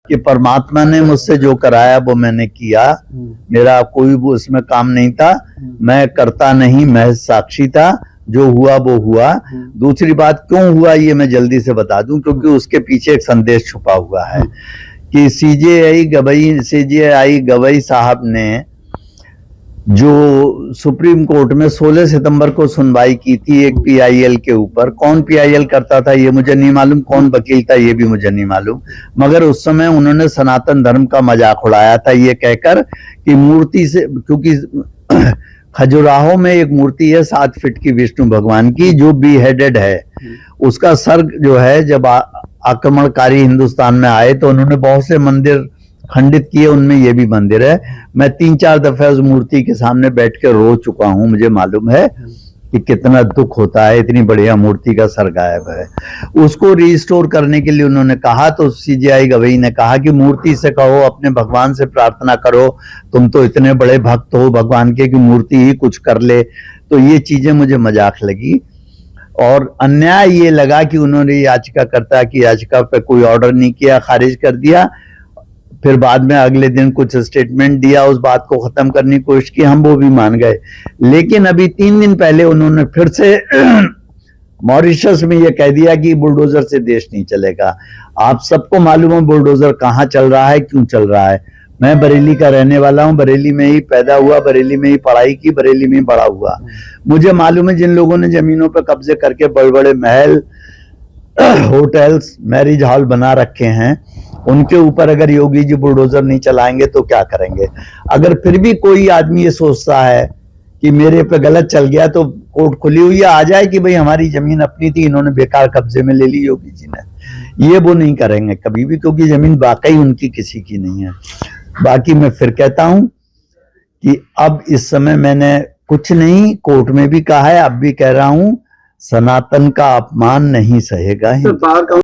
कि परमात्मा ने मुझसे जो कराया वो मैंने किया, मेरा कोई वो उसमें काम नहीं था, मैं करता नहीं, महज साक्षी था, जो हुआ वो हुआ। दूसरी बात क्यों हुआ ये मैं जल्दी से बता दूं, क्योंकि उसके पीछे एक संदेश छुपा हुआ है कि सीजेआई गवई साहब ने जो सुप्रीम कोर्ट में 16 सितंबर को सुनवाई की थी एक पीआईएल के ऊपर, कौन पीआईएल करता था ये मुझे नहीं मालूम, कौन वकील था ये भी मुझे नहीं मालूम, मगर उस समय उन्होंने सनातन धर्म का मजाक उड़ाया था ये कहकर कि मूर्ति से, क्योंकि खजुराहो में एक मूर्ति है 7 फीट की विष्णु भगवान की जो beheaded है, उसका सर जो है जब आक्रमणकारी हिंदुस्तान में आए तो उन्होंने बहुत से मंदिर खंडित किए, उनमें ये भी मंदिर है। मैं 3-4 दफे उस मूर्ति के सामने बैठ के रो चुका हूं, मुझे मालूम है कि कितना दुख होता है, इतनी बढ़िया मूर्ति का सर गायब है। उसको रिस्टोर करने के लिए उन्होंने कहा तो सीजेआई गवई ने कहा कि मूर्ति से कहो, अपने भगवान से प्रार्थना करो, तुम तो इतने बड़े भक्त हो भगवान के कि मूर्ति ही कुछ कर ले। तो ये चीजें मुझे मजाक लगी और अन्याय ये लगा कि उन्होंने याचिकाकर्ता की याचिका पे कोई ऑर्डर नहीं किया, खारिज कर दिया। फिर बाद में अगले दिन कुछ स्टेटमेंट दिया, उस बात को खत्म करने की कोशिश की, हम वो भी मान गए। लेकिन अभी 3 दिन पहले उन्होंने फिर से मॉरिशस में ये कह दिया कि बुलडोजर से देश नहीं चलेगा। आप सबको मालूम है बुलडोजर कहाँ चल रहा है, क्यों चल रहा है। मैं बरेली का रहने वाला हूँ, बरेली में ही पैदा हुआ, बरेली में ही पढ़ाई की, बरेली में ही बड़ा हुआ। मुझे मालूम है जिन लोगों ने जमीनों पर कब्जे करके बड़े बड़े महल, होटल्स, मैरिज हॉल बना रखे हैं, उनके ऊपर अगर योगी जी बुलडोजर नहीं चलाएंगे तो क्या करेंगे। अगर फिर भी कोई आदमी ये सोचता है कि मेरे पे गलत चल गया तो कोर्ट खुली हुई है, आ जाए कि भाई हमारी जमीन अपनी थी, इन्होंने बेकार कब्जे में ले ली योगी जी ने, ये वो नहीं करेंगे कभी भी, क्योंकि जमीन वाकई उनकी किसी की नहीं है। बाकी मैं फिर कहता हूं कि अब इस समय मैंने कुछ नहीं, कोर्ट में भी कहा है, अब भी कह रहा हूं, सनातन का अपमान नहीं सहेगा।